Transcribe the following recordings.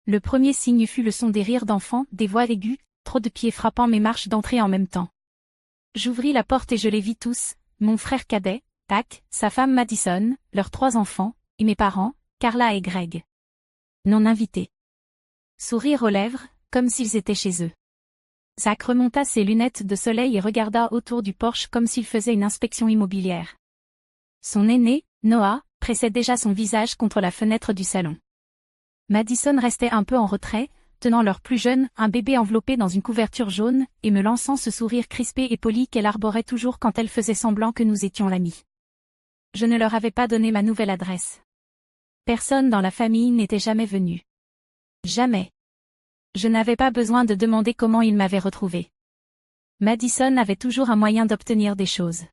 Le premier signe fut le son des rires d'enfants, des voix aiguës, trop de pieds frappant mes marches d'entrée en même temps. J'ouvris la porte et je les vis tous, mon frère cadet, Zach, sa femme Madison, leurs 3 enfants, et mes parents, Carla et Greg. Non invités. Sourire aux lèvres, comme s'ils étaient chez eux. Zach remonta ses lunettes de soleil et regarda autour du porche comme s'il faisait une inspection immobilière. Son aîné, Noah, pressait déjà son visage contre la fenêtre du salon. Madison restait un peu en retrait, tenant leur plus jeune, un bébé enveloppé dans une couverture jaune, et me lançant ce sourire crispé et poli qu'elle arborait toujours quand elle faisait semblant que nous étions amis. Je ne leur avais pas donné ma nouvelle adresse. Personne dans la famille n'était jamais venu. Jamais. Je n'avais pas besoin de demander comment ils m'avaient retrouvé. Madison avait toujours un moyen d'obtenir des choses.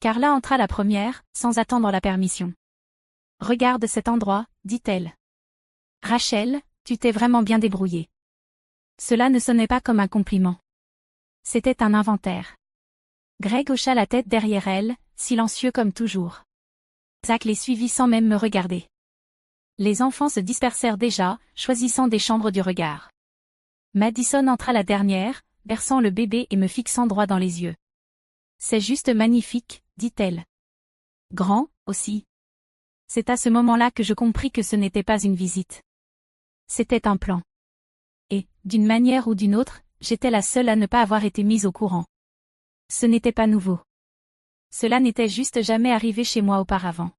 Carla entra la première, sans attendre la permission. « Regarde cet endroit, dit-elle. Rachel, tu t'es vraiment bien débrouillée. » Cela ne sonnait pas comme un compliment. C'était un inventaire. Greg hocha la tête derrière elle, silencieux comme toujours. Zach les suivit sans même me regarder. Les enfants se dispersèrent déjà, choisissant des chambres du regard. Madison entra la dernière, berçant le bébé et me fixant droit dans les yeux. « C'est juste magnifique, dit-elle. Grand, aussi. » C'est à ce moment-là que je compris que ce n'était pas une visite. C'était un plan. Et, d'une manière ou d'une autre, j'étais la seule à ne pas avoir été mise au courant. Ce n'était pas nouveau. Cela n'était juste jamais arrivé chez moi auparavant.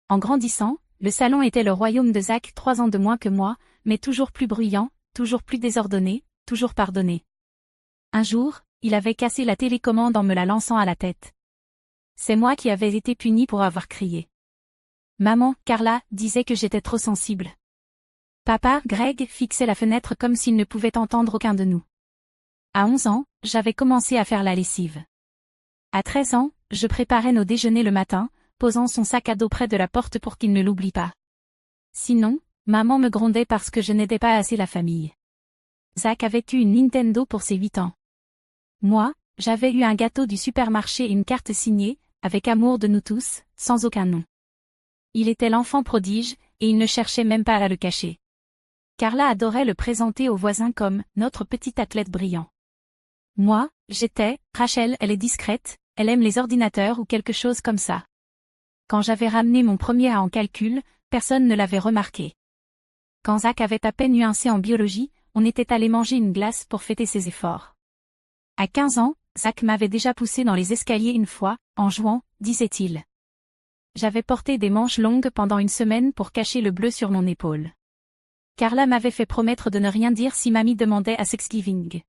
En grandissant, le salon était le royaume de Zach, 3 ans de moins que moi, mais toujours plus bruyant, toujours plus désordonné, toujours pardonné. Un jour, il avait cassé la télécommande en me la lançant à la tête. C'est moi qui avais été punie pour avoir crié. Maman, Carla, disait que j'étais trop sensible. Papa, Greg, fixait la fenêtre comme s'il ne pouvait entendre aucun de nous. À 11 ans, j'avais commencé à faire la lessive. À 13 ans, je préparais nos déjeuners le matin, posant son sac à dos près de la porte pour qu'il ne l'oublie pas. Sinon, maman me grondait parce que je n'aidais pas assez la famille. Zach avait eu une Nintendo pour ses 8 ans. Moi, j'avais eu un gâteau du supermarché et une carte signée, avec amour de nous tous, sans aucun nom. Il était l'enfant prodige, et il ne cherchait même pas à le cacher. Carla adorait le présenter aux voisins comme « notre petit athlète brillant ». Moi, j'étais « Rachel, elle est discrète, elle aime les ordinateurs ou quelque chose comme ça ». Quand j'avais ramené mon premier A en calcul, personne ne l'avait remarqué. Quand Zach avait à peine eu un C en biologie, on était allé manger une glace pour fêter ses efforts. À 15 ans, Zach m'avait déjà poussé dans les escaliers une fois, en jouant, disait-il. J'avais porté des manches longues pendant une semaine pour cacher le bleu sur mon épaule. Carla m'avait fait promettre de ne rien dire si mamie demandait à Thanksgiving.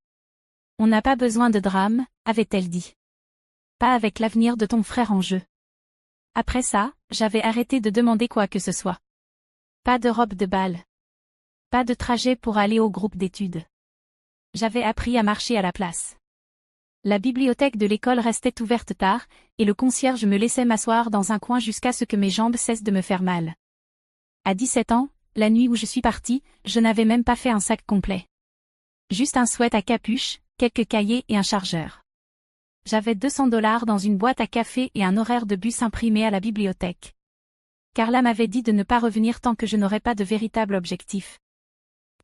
On n'a pas besoin de drame, avait-elle dit. Pas avec l'avenir de ton frère en jeu. Après ça, j'avais arrêté de demander quoi que ce soit. Pas de robe de bal. Pas de trajet pour aller au groupe d'études. J'avais appris à marcher à la place. La bibliothèque de l'école restait ouverte tard, et le concierge me laissait m'asseoir dans un coin jusqu'à ce que mes jambes cessent de me faire mal. À 17 ans, la nuit où je suis partie, je n'avais même pas fait un sac complet. Juste un sweat à capuche, quelques cahiers et un chargeur. J'avais $200 dans une boîte à café et un horaire de bus imprimé à la bibliothèque. Carla m'avait dit de ne pas revenir tant que je n'aurais pas de véritable objectif.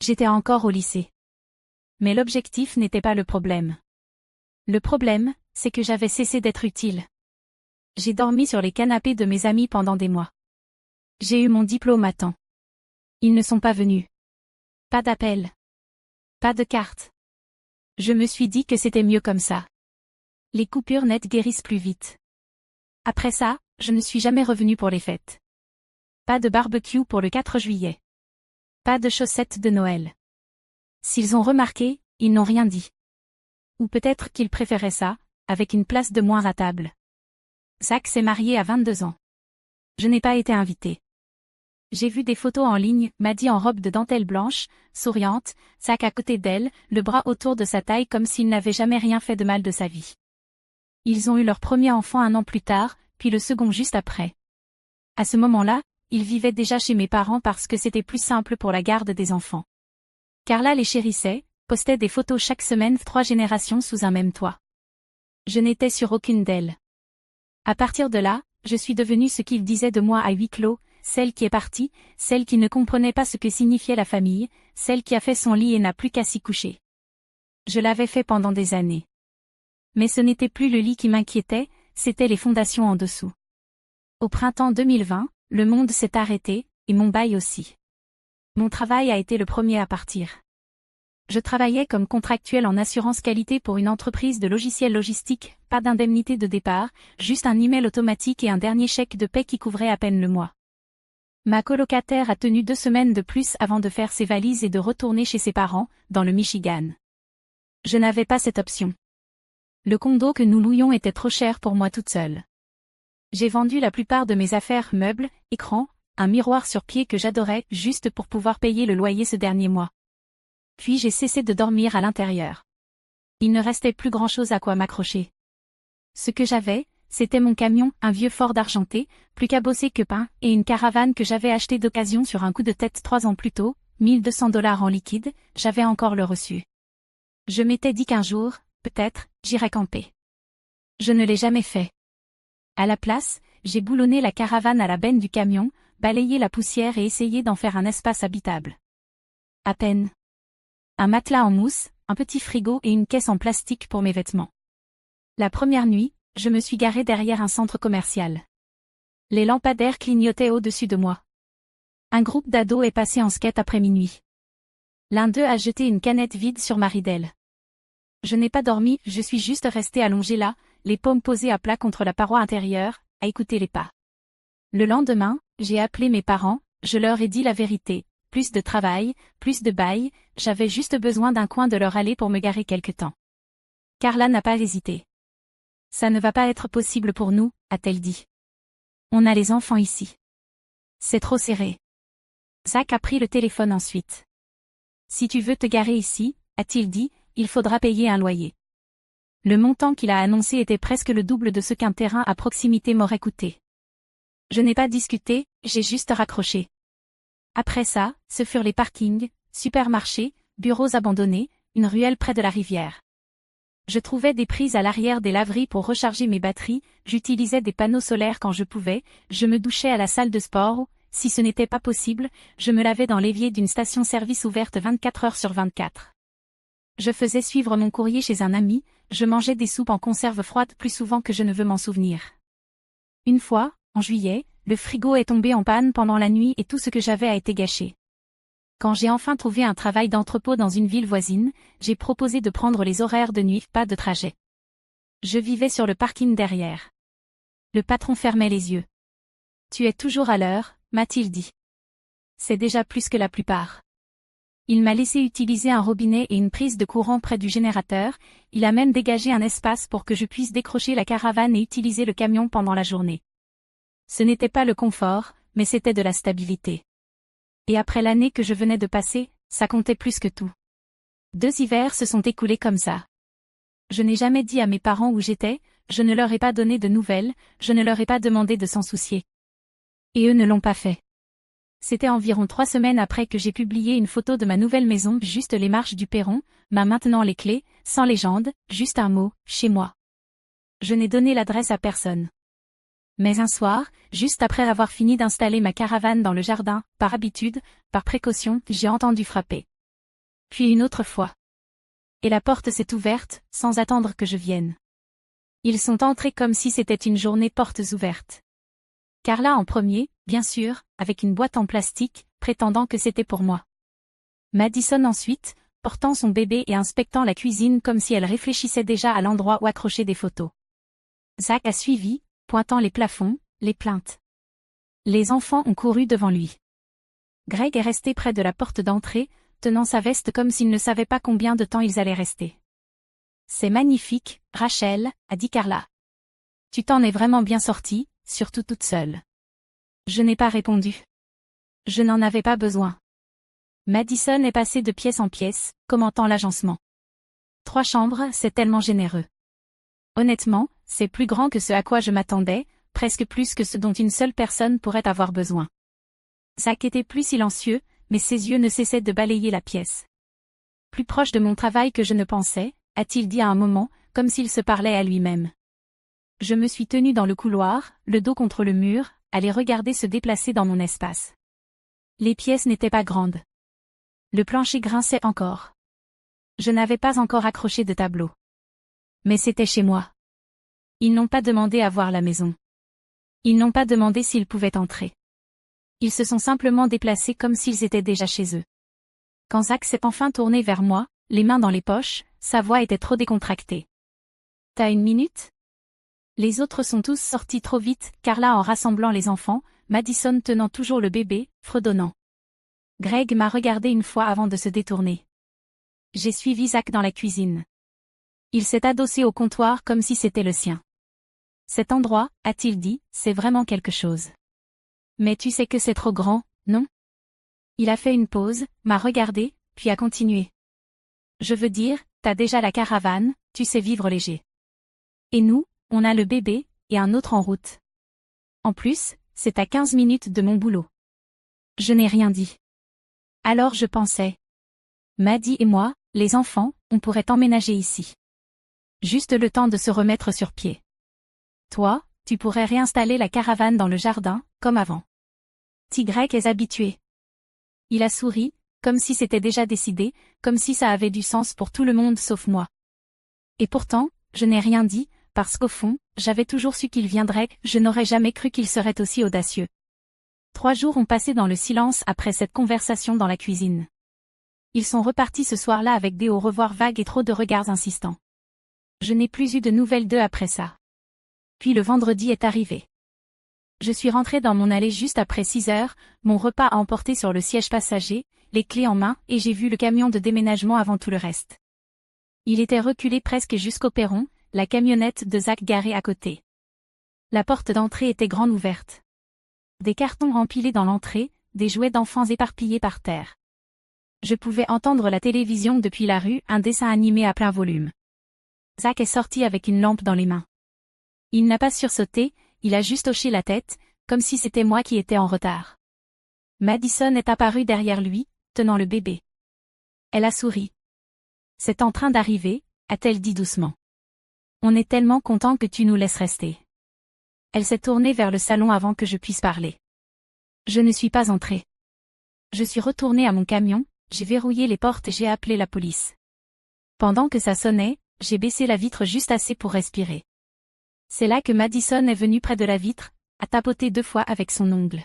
J'étais encore au lycée. Mais l'objectif n'était pas le problème. Le problème, c'est que j'avais cessé d'être utile. J'ai dormi sur les canapés de mes amis pendant des mois. J'ai eu mon diplôme à temps. Ils ne sont pas venus. Pas d'appel. Pas de carte. Je me suis dit que c'était mieux comme ça. Les coupures nettes guérissent plus vite. Après ça, je ne suis jamais revenue pour les fêtes. Pas de barbecue pour le 4 juillet. Pas de chaussettes de Noël. S'ils ont remarqué, ils n'ont rien dit. Ou peut-être qu'ils préféraient ça, avec une place de moins à table. Zach s'est marié à 22 ans. Je n'ai pas été invitée. J'ai vu des photos en ligne, Maddie en robe de dentelle blanche, souriante, Zach à côté d'elle, le bras autour de sa taille comme s'il n'avait jamais rien fait de mal de sa vie. Ils ont eu leur premier enfant 1 an plus tard, puis le second juste après. À ce moment-là, ils vivaient déjà chez mes parents parce que c'était plus simple pour la garde des enfants. Carla les chérissait, postait des photos chaque semaine 3 générations sous un même toit. Je n'étais sur aucune d'elles. À partir de là, je suis devenue ce qu'ils disaient de moi à huis clos, celle qui est partie, celle qui ne comprenait pas ce que signifiait la famille, celle qui a fait son lit et n'a plus qu'à s'y coucher. Je l'avais fait pendant des années. Mais ce n'était plus le lit qui m'inquiétait, c'était les fondations en dessous. Au printemps 2020, le monde s'est arrêté, et mon bail aussi. Mon travail a été le premier à partir. Je travaillais comme contractuel en assurance qualité pour une entreprise de logiciels logistiques, pas d'indemnité de départ, juste un email automatique et un dernier chèque de paie qui couvrait à peine le mois. Ma colocataire a tenu 2 semaines de plus avant de faire ses valises et de retourner chez ses parents, dans le Michigan. Je n'avais pas cette option. Le condo que nous louions était trop cher pour moi toute seule. J'ai vendu la plupart de mes affaires, meubles, écrans, un miroir sur pied que j'adorais, juste pour pouvoir payer le loyer ce dernier mois. Puis j'ai cessé de dormir à l'intérieur. Il ne restait plus grand-chose à quoi m'accrocher. Ce que j'avais, c'était mon camion, un vieux Ford argenté, plus cabossé que peint, et une caravane que j'avais achetée d'occasion sur un coup de tête 3 ans plus tôt, $1 200 en liquide, j'avais encore le reçu. Je m'étais dit qu'un jour, peut-être, j'irais camper. Je ne l'ai jamais fait. À la place, j'ai boulonné la caravane à la benne du camion, balayé la poussière et essayé d'en faire un espace habitable. À peine. Un matelas en mousse, un petit frigo et une caisse en plastique pour mes vêtements. La première nuit, je me suis garée derrière un centre commercial. Les lampadaires clignotaient au-dessus de moi. Un groupe d'ados est passé en skate après minuit. L'un d'eux a jeté une canette vide sur ma ridelle. Je n'ai pas dormi, je suis juste restée allongée là, les paumes posées à plat contre la paroi intérieure, à écouter les pas. Le lendemain, j'ai appelé mes parents, je leur ai dit la vérité, plus de travail, plus de bail, j'avais juste besoin d'un coin de leur allée pour me garer quelque temps. Carla n'a pas hésité. Ça ne va pas être possible pour nous, a-t-elle dit. On a les enfants ici. C'est trop serré. Zach a pris le téléphone ensuite. Si tu veux te garer ici, a-t-il dit, il faudra payer un loyer. Le montant qu'il a annoncé était presque le double de ce qu'un terrain à proximité m'aurait coûté. Je n'ai pas discuté, j'ai juste raccroché. Après ça, ce furent les parkings, supermarchés, bureaux abandonnés, une ruelle près de la rivière. Je trouvais des prises à l'arrière des laveries pour recharger mes batteries, j'utilisais des panneaux solaires quand je pouvais, je me douchais à la salle de sport ou, si ce n'était pas possible, je me lavais dans l'évier d'une station-service ouverte 24 heures sur 24. Je faisais suivre mon courrier chez un ami, je mangeais des soupes en conserve froide plus souvent que je ne veux m'en souvenir. Une fois, en juillet, le frigo est tombé en panne pendant la nuit et tout ce que j'avais a été gâché. Quand j'ai enfin trouvé un travail d'entrepôt dans une ville voisine, j'ai proposé de prendre les horaires de nuit, pas de trajet. Je vivais sur le parking derrière. Le patron fermait les yeux. Tu es toujours à l'heure, m'a-t-il dit. C'est déjà plus que la plupart. Il m'a laissé utiliser un robinet et une prise de courant près du générateur, il a même dégagé un espace pour que je puisse décrocher la caravane et utiliser le camion pendant la journée. Ce n'était pas le confort, mais c'était de la stabilité. Et après l'année que je venais de passer, ça comptait plus que tout. 2 hivers se sont écoulés comme ça. Je n'ai jamais dit à mes parents où j'étais, je ne leur ai pas donné de nouvelles, je ne leur ai pas demandé de s'en soucier. Et eux ne l'ont pas fait. C'était environ 3 semaines après que j'ai publié une photo de ma nouvelle maison, juste les marches du perron, m'a maintenant les clés, sans légende, juste un mot, chez moi. Je n'ai donné l'adresse à personne. Mais un soir, juste après avoir fini d'installer ma caravane dans le jardin, par habitude, par précaution, j'ai entendu frapper. Puis une autre fois. Et la porte s'est ouverte, sans attendre que je vienne. Ils sont entrés comme si c'était une journée portes ouvertes. Carla en premier, bien sûr, avec une boîte en plastique, prétendant que c'était pour moi. Madison ensuite, portant son bébé et inspectant la cuisine comme si elle réfléchissait déjà à l'endroit où accrocher des photos. Zach a suivi, pointant les plafonds, les plaintes. Les enfants ont couru devant lui. Greg est resté près de la porte d'entrée, tenant sa veste comme s'il ne savait pas combien de temps ils allaient rester. C'est magnifique, Rachel, a dit Carla. Tu t'en es vraiment bien sortie, surtout toute seule. Je n'ai pas répondu. Je n'en avais pas besoin. Madison est passée de pièce en pièce, commentant l'agencement. 3 chambres, c'est tellement généreux. Honnêtement, c'est plus grand que ce à quoi je m'attendais, presque plus que ce dont une seule personne pourrait avoir besoin. Zach était plus silencieux, mais ses yeux ne cessaient de balayer la pièce. Plus proche de mon travail que je ne pensais, a-t-il dit à un moment, comme s'il se parlait à lui-même. Je me suis tenue dans le couloir, le dos contre le mur, à les regarder se déplacer dans mon espace. Les pièces n'étaient pas grandes. Le plancher grinçait encore. Je n'avais pas encore accroché de tableau. Mais c'était chez moi. Ils n'ont pas demandé à voir la maison. Ils n'ont pas demandé s'ils pouvaient entrer. Ils se sont simplement déplacés comme s'ils étaient déjà chez eux. Quand Zach s'est enfin tourné vers moi, les mains dans les poches, sa voix était trop décontractée. « T'as une minute ?» Les autres sont tous sortis trop vite, Carla en rassemblant les enfants, Madison tenant toujours le bébé, fredonnant. Greg m'a regardé une fois avant de se détourner. J'ai suivi Zach dans la cuisine. Il s'est adossé au comptoir comme si c'était le sien. Cet endroit, a-t-il dit, c'est vraiment quelque chose. Mais tu sais que c'est trop grand, non? Il a fait une pause, m'a regardé, puis a continué. Je veux dire, t'as déjà la caravane, tu sais vivre léger. Et nous, on a le bébé, et un autre en route. En plus, c'est à 15 minutes de mon boulot. Je n'ai rien dit. Alors je pensais. Maddie et moi, les enfants, on pourrait emménager ici. Juste le temps de se remettre sur pied. Toi, tu pourrais réinstaller la caravane dans le jardin, comme avant. Tigrek est habitué. Il a souri, comme si c'était déjà décidé, comme si ça avait du sens pour tout le monde sauf moi. Et pourtant, je n'ai rien dit, parce qu'au fond, j'avais toujours su qu'il viendrait, je n'aurais jamais cru qu'il serait aussi audacieux. 3 jours ont passé dans le silence après cette conversation dans la cuisine. Ils sont repartis ce soir-là avec des au revoir vagues et trop de regards insistants. Je n'ai plus eu de nouvelles d'eux après ça. Puis le vendredi est arrivé. Je suis rentrée dans mon allée juste après 6 heures, mon repas à emporter sur le siège passager, les clés en main, et j'ai vu le camion de déménagement avant tout le reste. Il était reculé presque jusqu'au perron, la camionnette de Zach garée à côté. La porte d'entrée était grande ouverte. Des cartons empilés dans l'entrée, des jouets d'enfants éparpillés par terre. Je pouvais entendre la télévision depuis la rue, un dessin animé à plein volume. Zach est sorti avec une lampe dans les mains. Il n'a pas sursauté, il a juste hoché la tête, comme si c'était moi qui étais en retard. Madison est apparue derrière lui, tenant le bébé. Elle a souri. C'est en train d'arriver, a-t-elle dit doucement. On est tellement content que tu nous laisses rester. Elle s'est tournée vers le salon avant que je puisse parler. Je ne suis pas entrée. Je suis retournée à mon camion, j'ai verrouillé les portes et j'ai appelé la police. Pendant que ça sonnait, j'ai baissé la vitre juste assez pour respirer. C'est là que Madison est venue près de la vitre, a tapoté 2 fois avec son ongle.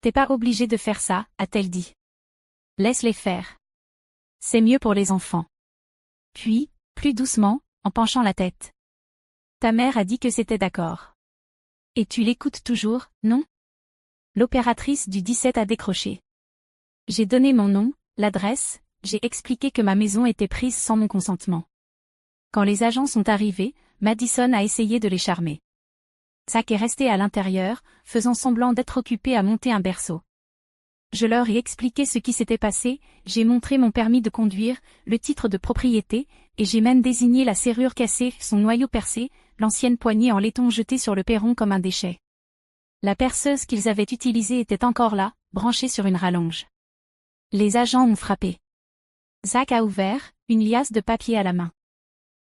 T'es pas obligé de faire ça, a-t-elle dit. Laisse-les faire. C'est mieux pour les enfants. Puis, plus doucement, en penchant la tête. Ta mère a dit que c'était d'accord. Et tu l'écoutes toujours, non? L'opératrice du 17 a décroché. J'ai donné mon nom, l'adresse, j'ai expliqué que ma maison était prise sans mon consentement. Quand les agents sont arrivés, Madison a essayé de les charmer. Zach est resté à l'intérieur, faisant semblant d'être occupé à monter un berceau. Je leur ai expliqué ce qui s'était passé, j'ai montré mon permis de conduire, le titre de propriété, et j'ai même désigné la serrure cassée, son noyau percé, l'ancienne poignée en laiton jetée sur le perron comme un déchet. La perceuse qu'ils avaient utilisée était encore là, branchée sur une rallonge. Les agents ont frappé. Zach a ouvert, une liasse de papier à la main.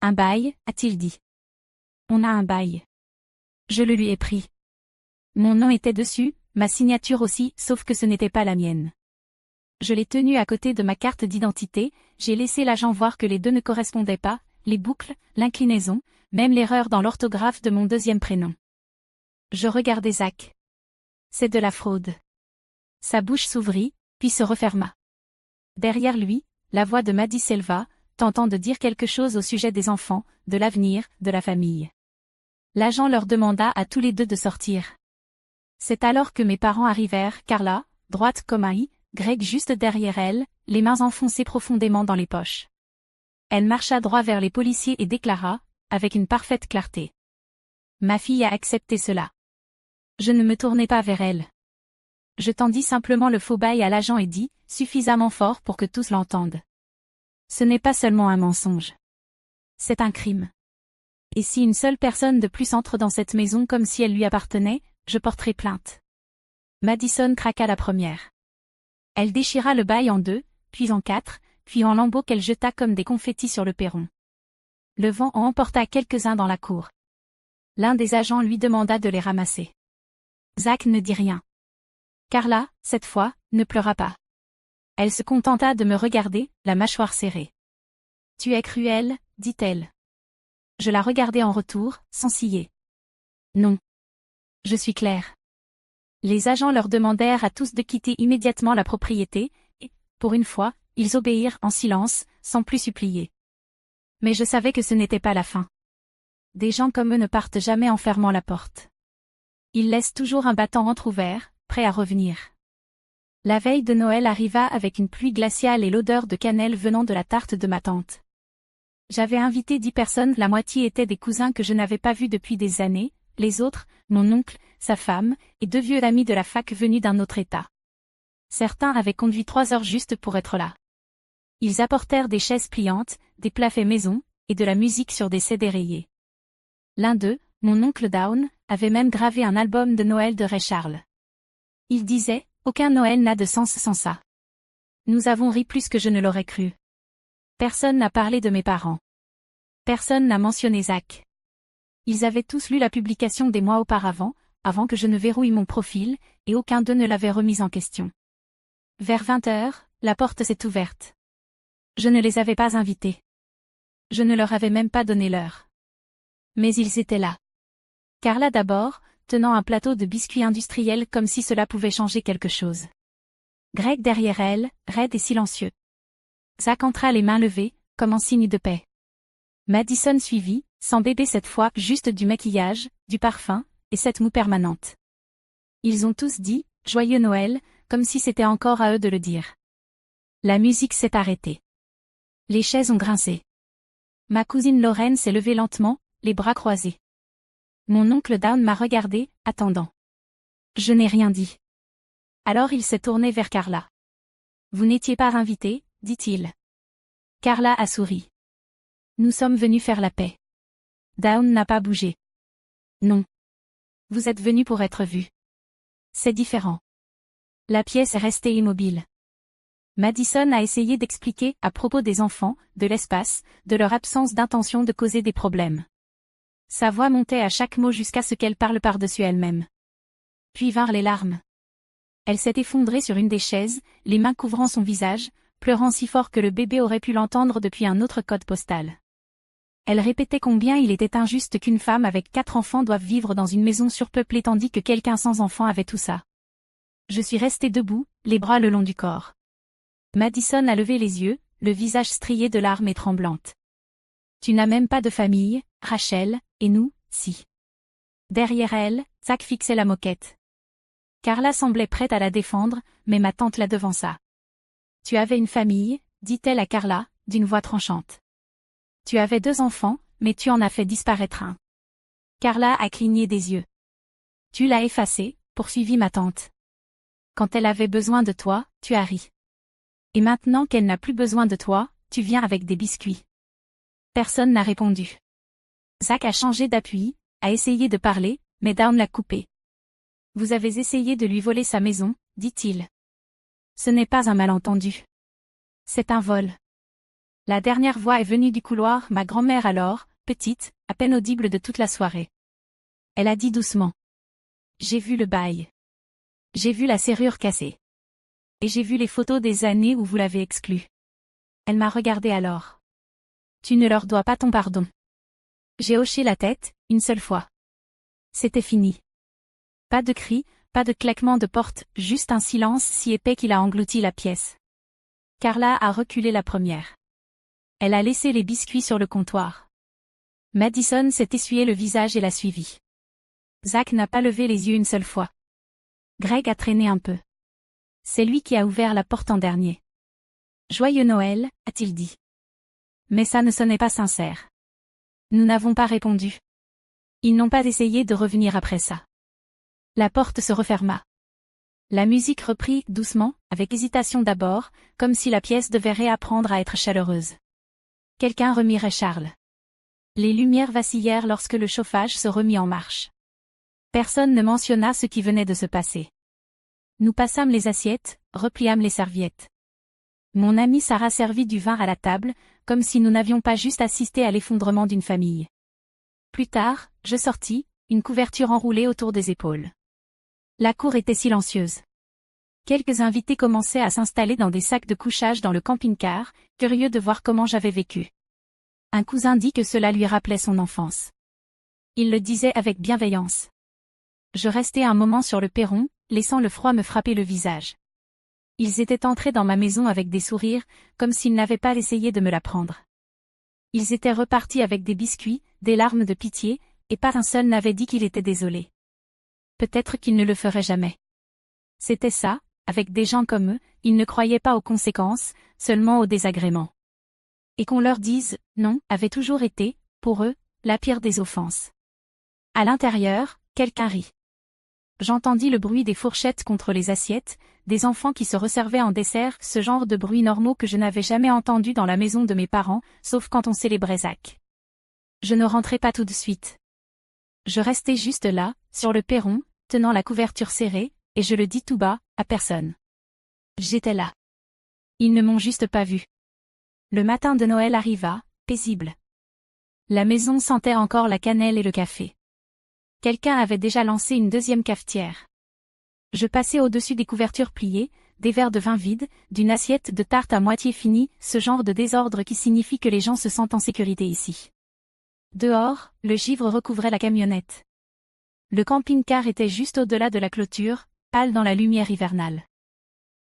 Un bail, a-t-il dit. On a un bail. Je le lui ai pris. Mon nom était dessus, ma signature aussi, sauf que ce n'était pas la mienne. Je l'ai tenu à côté de ma carte d'identité, j'ai laissé l'agent voir que les deux ne correspondaient pas, les boucles, l'inclinaison, même l'erreur dans l'orthographe de mon deuxième prénom. Je regardais Zach. C'est de la fraude. Sa bouche s'ouvrit, puis se referma. Derrière lui, la voix de Maddie s'éleva, tentant de dire quelque chose au sujet des enfants, de l'avenir, de la famille. L'agent leur demanda à tous les deux de sortir. C'est alors que mes parents arrivèrent, Carla, droite comme un i, Greg juste derrière elle, les mains enfoncées profondément dans les poches. Elle marcha droit vers les policiers et déclara, avec une parfaite clarté. Ma fille a accepté cela. Je ne me tournai pas vers elle. Je tendis simplement le faux bail à l'agent et dis, suffisamment fort pour que tous l'entendent. Ce n'est pas seulement un mensonge. C'est un crime. Et si une seule personne de plus entre dans cette maison comme si elle lui appartenait, je porterai plainte. Madison craqua la première. Elle déchira le bail en 2, puis en 4, puis en lambeaux qu'elle jeta comme des confettis sur le perron. Le vent en emporta quelques-uns dans la cour. L'un des agents lui demanda de les ramasser. Zach ne dit rien. Carla, cette fois, ne pleura pas. Elle se contenta de me regarder, la mâchoire serrée. Tu es cruelle, dit-elle. Je la regardai en retour, sans ciller. Non. Je suis claire. Les agents leur demandèrent à tous de quitter immédiatement la propriété, et, pour une fois, ils obéirent en silence, sans plus supplier. Mais je savais que ce n'était pas la fin. Des gens comme eux ne partent jamais en fermant la porte. Ils laissent toujours un battant entrouvert, prêt à revenir. La veille de Noël arriva avec une pluie glaciale et l'odeur de cannelle venant de la tarte de ma tante. J'avais invité 10 personnes, la moitié étaient des cousins que je n'avais pas vus depuis des années, les autres, mon oncle, sa femme, et 2 vieux amis de la fac venus d'un autre état. Certains avaient conduit 3 heures juste pour être là. Ils apportèrent des chaises pliantes, des plats faits maison, et de la musique sur des CD rayés. L'un d'eux, mon oncle Down, avait même gravé un album de Noël de Ray Charles. Il disait, aucun Noël n'a de sens sans ça. Nous avons ri plus que je ne l'aurais cru. Personne n'a parlé de mes parents. Personne n'a mentionné Zach. Ils avaient tous lu la publication des mois auparavant, avant que je ne verrouille mon profil, et aucun d'eux ne l'avait remise en question. Vers 20 heures, la porte s'est ouverte. Je ne les avais pas invités. Je ne leur avais même pas donné l'heure. Mais ils étaient là. Carla d'abord, tenant un plateau de biscuits industriels comme si cela pouvait changer quelque chose. Greg derrière elle, raide et silencieux. Zach entra les mains levées, comme en signe de paix. Madison suivit, sans bébé cette fois, juste du maquillage, du parfum, et cette moue permanente. Ils ont tous dit « Joyeux Noël », comme si c'était encore à eux de le dire. La musique s'est arrêtée. Les chaises ont grincé. Ma cousine Lorraine s'est levée lentement, les bras croisés. Mon oncle Down m'a regardé, attendant. Je n'ai rien dit. Alors il s'est tourné vers Carla. « Vous n'étiez pas invitée ?» dit-il. Carla a souri. Nous sommes venus faire la paix. Down n'a pas bougé. Non. Vous êtes venu pour être vu. C'est différent. La pièce est restée immobile. Madison a essayé d'expliquer, à propos des enfants, de l'espace, de leur absence d'intention de causer des problèmes. Sa voix montait à chaque mot jusqu'à ce qu'elle parle par-dessus elle-même. Puis vinrent les larmes. Elle s'est effondrée sur une des chaises, les mains couvrant son visage, pleurant si fort que le bébé aurait pu l'entendre depuis un autre code postal. Elle répétait combien il était injuste qu'une femme avec 4 enfants doive vivre dans une maison surpeuplée tandis que quelqu'un sans enfants avait tout ça. Je suis restée debout, les bras le long du corps. Madison a levé les yeux, le visage strié de larmes et tremblante. Tu n'as même pas de famille, Rachel, et nous, si. Derrière elle, Zach fixait la moquette. Carla semblait prête à la défendre, mais ma tante la devança. Tu avais une famille, dit-elle à Carla, d'une voix tranchante. Tu avais 2 enfants, mais tu en as fait disparaître un. Carla a cligné des yeux. Tu l'as effacé, poursuivit ma tante. Quand elle avait besoin de toi, tu as ri. Et maintenant qu'elle n'a plus besoin de toi, tu viens avec des biscuits. Personne n'a répondu. Zach a changé d'appui, a essayé de parler, mais Down l'a coupé. Vous avez essayé de lui voler sa maison, dit-il. Ce n'est pas un malentendu. C'est un vol. La dernière voix est venue du couloir, ma grand-mère alors, petite, à peine audible de toute la soirée. Elle a dit doucement. J'ai vu le bail. J'ai vu la serrure cassée. Et j'ai vu les photos des années où vous l'avez exclu. Elle m'a regardé alors. Tu ne leur dois pas ton pardon. J'ai hoché la tête, une seule fois. C'était fini. Pas de cris, pas de claquement de porte, juste un silence si épais qu'il a englouti la pièce. Carla a reculé la première. Elle a laissé les biscuits sur le comptoir. Madison s'est essuyé le visage et l'a suivi. Zach n'a pas levé les yeux une seule fois. Greg a traîné un peu. C'est lui qui a ouvert la porte en dernier. Joyeux Noël, a-t-il dit. Mais ça ne sonnait pas sincère. Nous n'avons pas répondu. Ils n'ont pas essayé de revenir après ça. La porte se referma. La musique reprit doucement, avec hésitation d'abord, comme si la pièce devait réapprendre à être chaleureuse. Quelqu'un remit Ray Charles. Les lumières vacillèrent lorsque le chauffage se remit en marche. Personne ne mentionna ce qui venait de se passer. Nous passâmes les assiettes, repliâmes les serviettes. Mon amie Sarah servit du vin à la table, comme si nous n'avions pas juste assisté à l'effondrement d'une famille. Plus tard, je sortis, une couverture enroulée autour des épaules. La cour était silencieuse. Quelques invités commençaient à s'installer dans des sacs de couchage dans le camping-car, curieux de voir comment j'avais vécu. Un cousin dit que cela lui rappelait son enfance. Il le disait avec bienveillance. Je restai un moment sur le perron, laissant le froid me frapper le visage. Ils étaient entrés dans ma maison avec des sourires, comme s'ils n'avaient pas essayé de me la prendre. Ils étaient repartis avec des biscuits, des larmes de pitié, et pas un seul n'avait dit qu'il était désolé. Peut-être qu'ils ne le feraient jamais. C'était ça, avec des gens comme eux, ils ne croyaient pas aux conséquences, seulement aux désagréments. Et qu'on leur dise « non » avait toujours été, pour eux, la pire des offenses. À l'intérieur, quelqu'un rit. J'entendis le bruit des fourchettes contre les assiettes, des enfants qui se resservaient en dessert, ce genre de bruits normaux que je n'avais jamais entendu dans la maison de mes parents, sauf quand on célébrait Zach. Je ne rentrai pas tout de suite. Je restai juste là, sur le perron, tenant la couverture serrée, et je le dis tout bas, à personne. J'étais là. Ils ne m'ont juste pas vu. Le matin de Noël arriva, paisible. La maison sentait encore la cannelle et le café. Quelqu'un avait déjà lancé une deuxième cafetière. Je passais au-dessus des couvertures pliées, des verres de vin vides, d'une assiette de tarte à moitié finie, ce genre de désordre qui signifie que les gens se sentent en sécurité ici. Dehors, le givre recouvrait la camionnette. Le camping-car était juste au-delà de la clôture, pâle dans la lumière hivernale.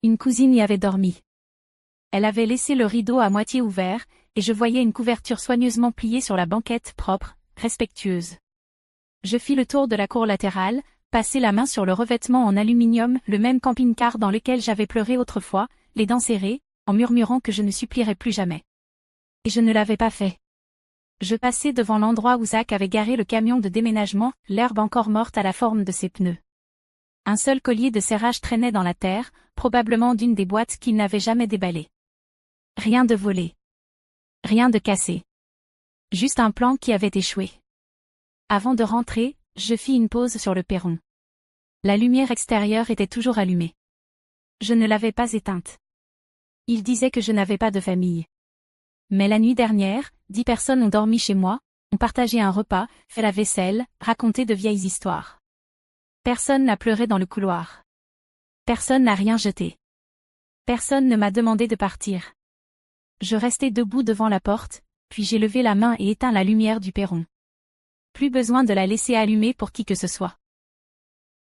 Une cousine y avait dormi. Elle avait laissé le rideau à moitié ouvert, et je voyais une couverture soigneusement pliée sur la banquette propre, respectueuse. Je fis le tour de la cour latérale, passai la main sur le revêtement en aluminium, le même camping-car dans lequel j'avais pleuré autrefois, les dents serrées, en murmurant que je ne supplierais plus jamais. Et je ne l'avais pas fait. Je passai devant l'endroit où Zach avait garé le camion de déménagement, l'herbe encore morte à la forme de ses pneus. Un seul collier de serrage traînait dans la terre, probablement d'une des boîtes qu'il n'avait jamais déballées. Rien de volé. Rien de cassé. Juste un plan qui avait échoué. Avant de rentrer, je fis une pause sur le perron. La lumière extérieure était toujours allumée. Je ne l'avais pas éteinte. Il disait que je n'avais pas de famille. Mais la nuit dernière, 10 personnes ont dormi chez moi, ont partagé un repas, fait la vaisselle, raconté de vieilles histoires. Personne n'a pleuré dans le couloir. Personne n'a rien jeté. Personne ne m'a demandé de partir. Je restai debout devant la porte, puis j'ai levé la main et éteint la lumière du perron. Plus besoin de la laisser allumer pour qui que ce soit.